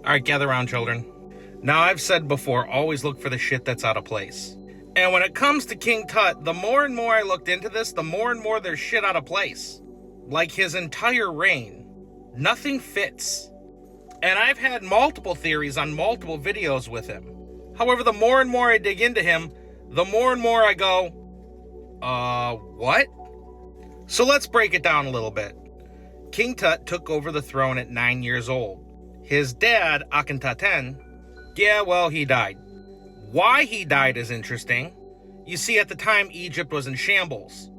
All right, gather around, children. Now, I've said before, always look for the shit that's out of place. And when it comes to King Tut, the more and more I looked into this, the more and more there's shit out of place. Like his entire reign. Nothing fits. And I've had multiple theories on multiple videos with him. However, the more and more I dig into him, the more and more I go, what? So let's break it down a little bit. King Tut took over the throne at 9 years old. His dad, Akhenaten, he died. Why he died is interesting. You see, at the time, Egypt was in shambles.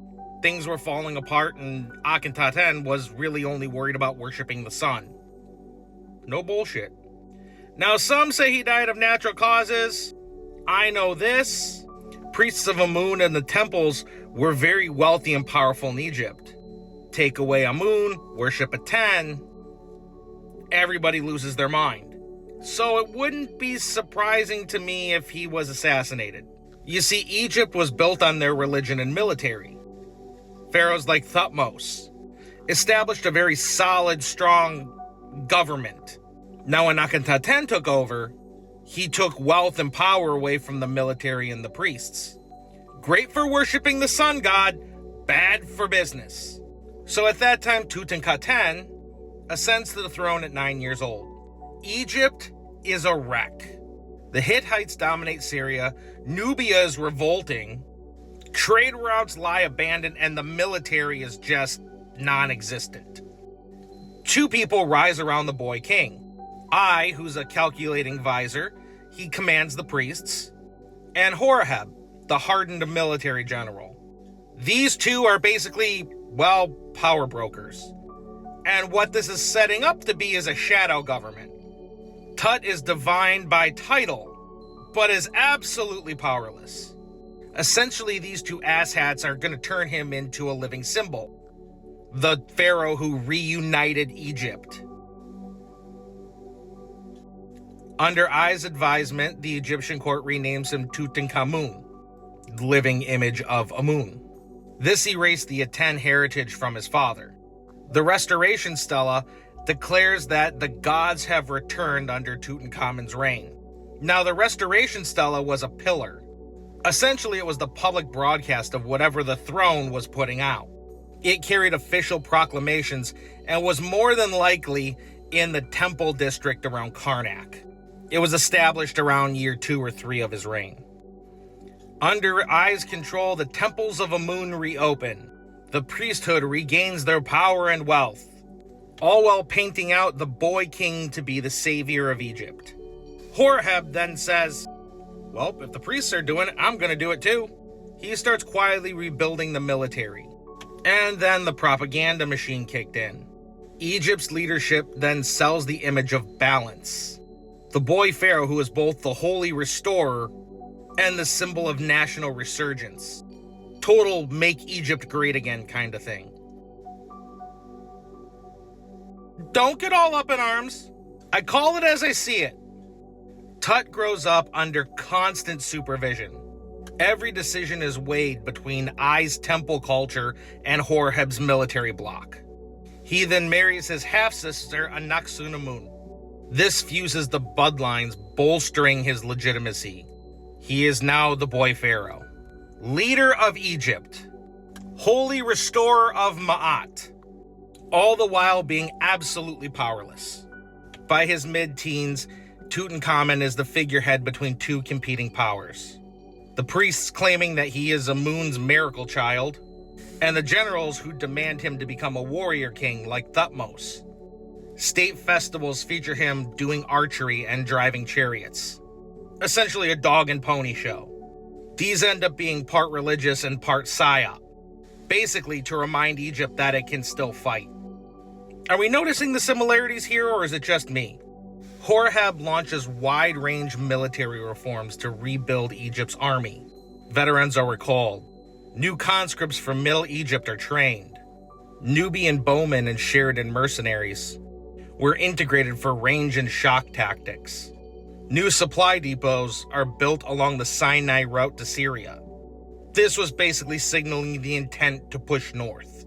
Things were falling apart, and Akhenaten was really only worried about worshipping the sun. No bullshit. Now, some say he died of natural causes. I know this. Priests of Amun and the temples were very wealthy and powerful in Egypt. Take away Amun, worship Aten, everybody loses their mind. So it wouldn't be surprising to me if he was assassinated. You see, Egypt was built on their religion and military. Pharaohs like Thutmose established a very solid, strong government. Now, when Akhenaten took over, he took wealth and power away from the military and the priests. Great for worshiping the sun god, bad for business. So at that time, Tutankhamun ascends to the throne at 9 years old. Egypt is a wreck. The Hittites dominate Syria, Nubia is revolting, trade routes lie abandoned, and the military is just non-existent. Two people rise around the boy king. I, who's a calculating visor, he commands the priests, and Horeb, the hardened military general. These two are basically, power brokers. And what this is setting up to be is a shadow government. Tut is divine by title, but is absolutely powerless. Essentially, these two asshats are going to turn him into a living symbol. The pharaoh who reunited Egypt. Under I's advisement, the Egyptian court renames him Tutankhamun, living image of Amun. This erased the Aten heritage from his father. The Restoration Stela declares that the gods have returned under Tutankhamun's reign. Now, the Restoration Stela was a pillar. Essentially, it was the public broadcast of whatever the throne was putting out. It carried official proclamations and was more than likely in the temple district around Karnak. It was established around year 2 or 3 of his reign. Under I's control, the temples of Amun reopen. The priesthood regains their power and wealth, all while painting out the boy king to be the savior of Egypt. Horeb then says, if the priests are doing it, I'm going to do it too. He starts quietly rebuilding the military. And then the propaganda machine kicked in. Egypt's leadership then sells the image of balance. The boy pharaoh who is both the holy restorer and the symbol of national resurgence. Total make Egypt great again kind of thing. Don't get all up in arms. I call it as I see it. Tut grows up under constant supervision. Every decision is weighed between I's temple culture and Horeb's military bloc. He then marries his half-sister Anaksunamun. This fuses the bloodlines, bolstering his legitimacy. He is now the boy pharaoh, leader of Egypt, holy restorer of Ma'at, all the while being absolutely powerless. By his mid-teens, Tutankhamun is the figurehead between two competing powers. The priests claiming that he is Amun's miracle child, and the generals who demand him to become a warrior king like Thutmose. State festivals feature him doing archery and driving chariots. Essentially a dog and pony show. These end up being part religious and part psyop. Basically to remind Egypt that it can still fight. Are we noticing the similarities here, or is it just me? Horeb launches wide-range military reforms to rebuild Egypt's army. Veterans are recalled. New conscripts from Middle Egypt are trained. Nubian bowmen and Sheridan mercenaries were integrated for range and shock tactics. New supply depots are built along the Sinai route to Syria. This was basically signaling the intent to push north.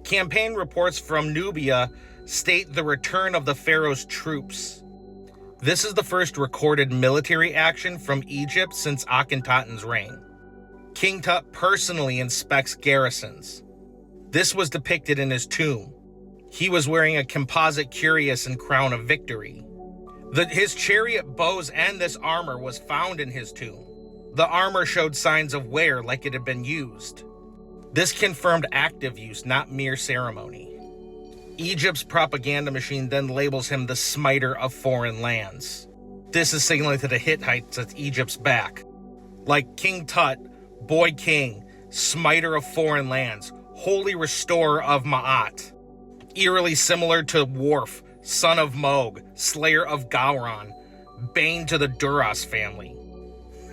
Campaign reports from Nubia state the return of the pharaoh's troops. This is the first recorded military action from Egypt since Akhenaten's reign. King Tut personally inspects garrisons. This was depicted in his tomb. He was wearing a composite cuirass and crown of victory. His chariot bows and this armor was found in his tomb. The armor showed signs of wear like it had been used. This confirmed active use, not mere ceremony. Egypt's propaganda machine then labels him the smiter of foreign lands. This is signaling to the Hittites that Egypt's back. Like King Tut, boy king, smiter of foreign lands, holy restorer of Ma'at. Eerily similar to Worf, son of Mog, slayer of Gowron, bane to the Duras family.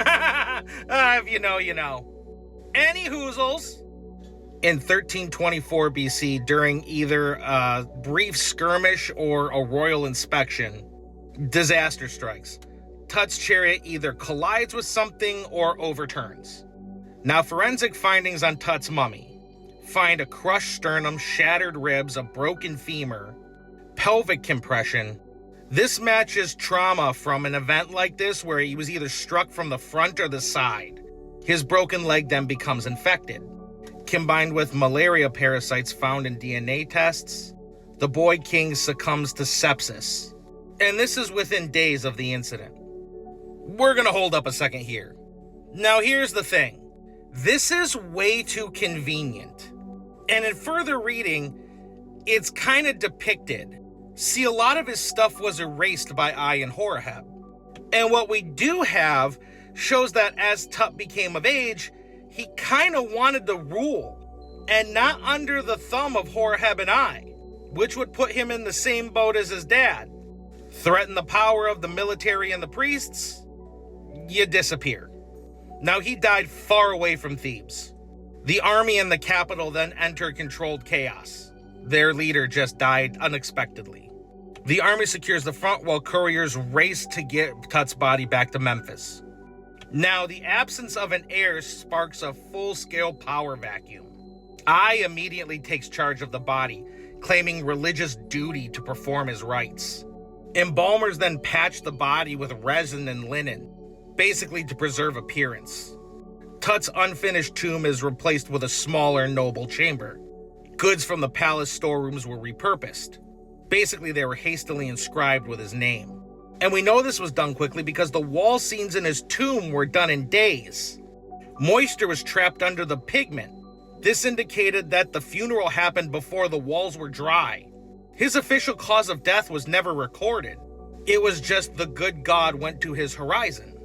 If you know, you know. Any hoozles. In 1324 BC, during either a brief skirmish or a royal inspection, disaster strikes. Tut's chariot either collides with something or overturns. Now, forensic findings on Tut's mummy find a crushed sternum, shattered ribs, a broken femur, pelvic compression. This matches trauma from an event like this where he was either struck from the front or the side. His broken leg then becomes infected. Combined with malaria parasites found in DNA tests, the boy king succumbs to sepsis. And this is within days of the incident. We're gonna hold up a second here. Now here's the thing. This is way too convenient. And in further reading, it's kind of depicted. See, a lot of his stuff was erased by Ayin Horeb. And what we do have shows that as Tut became of age, he kind of wanted to rule, and not under the thumb of Horeb and I, which would put him in the same boat as his dad. Threaten the power of the military and the priests, you disappear. Now, he died far away from Thebes. The army and the capital then entered controlled chaos. Their leader just died unexpectedly. The army secures the front while couriers race to get Tut's body back to Memphis. Now, the absence of an heir sparks a full-scale power vacuum. I immediately takes charge of the body, claiming religious duty to perform his rites. Embalmers then patch the body with resin and linen, basically to preserve appearance. Tut's unfinished tomb is replaced with a smaller, noble chamber. Goods from the palace storerooms were repurposed. Basically, they were hastily inscribed with his name. And we know this was done quickly because the wall scenes in his tomb were done in days. Moisture was trapped under the pigment. This indicated that the funeral happened before the walls were dry. His official cause of death was never recorded. It was just the good God went to his horizon.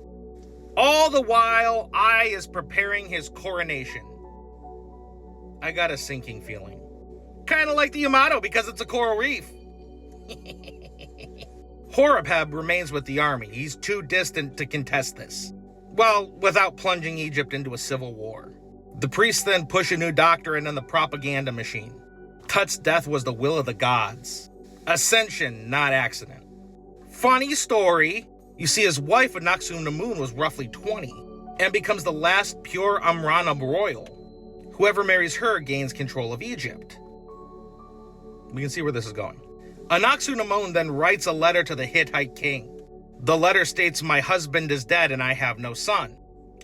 All the while, I is preparing his coronation. I got a sinking feeling. Kind of like the Yamato because it's a coral reef. Horeb remains with the army. He's too distant to contest this. Well, without plunging Egypt into a civil war. The priests then push a new doctrine in the propaganda machine. Tut's death was the will of the gods. Ascension, not accident. Funny story. You see, his wife, Anck-su-namun, was roughly 20 and becomes the last pure Amrana royal. Whoever marries her gains control of Egypt. We can see where this is going. Anck-su-namun then writes a letter to the Hittite king. The letter states, "My husband is dead and I have no son.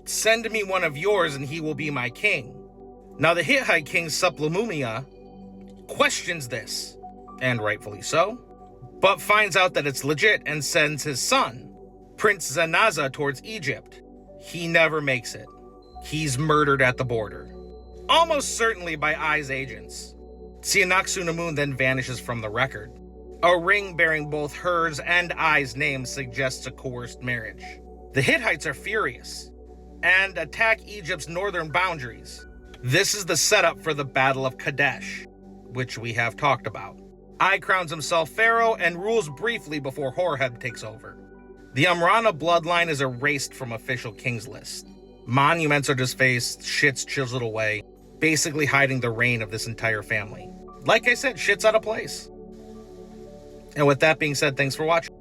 Send me one of yours and he will be my king." Now the Hittite king Suplamumia questions this, and rightfully so, but finds out that it's legit and sends his son, Prince Zenaza, towards Egypt. He never makes it. He's murdered at the border. Almost certainly by Ai's agents. See, Anck-su-namun then vanishes from the record. A ring bearing both hers and Ai's name suggests a coerced marriage. The Hittites are furious and attack Egypt's northern boundaries. This is the setup for the Battle of Kadesh, which we have talked about. Ai crowns himself Pharaoh and rules briefly before Horeb takes over. The Amrana bloodline is erased from official kings list. Monuments are defaced, shit's chiseled away, basically hiding the reign of this entire family. Like I said, shit's out of place. And with that being said, thanks for watching.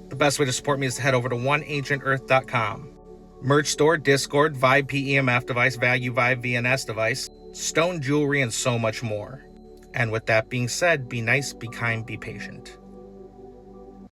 The best way to support me is to head over to oneancientearth.com. Merch store, Discord, Vibe PEMF device, Value Vibe VNS device, stone jewelry, and so much more. And with that being said, be nice, be kind, be patient.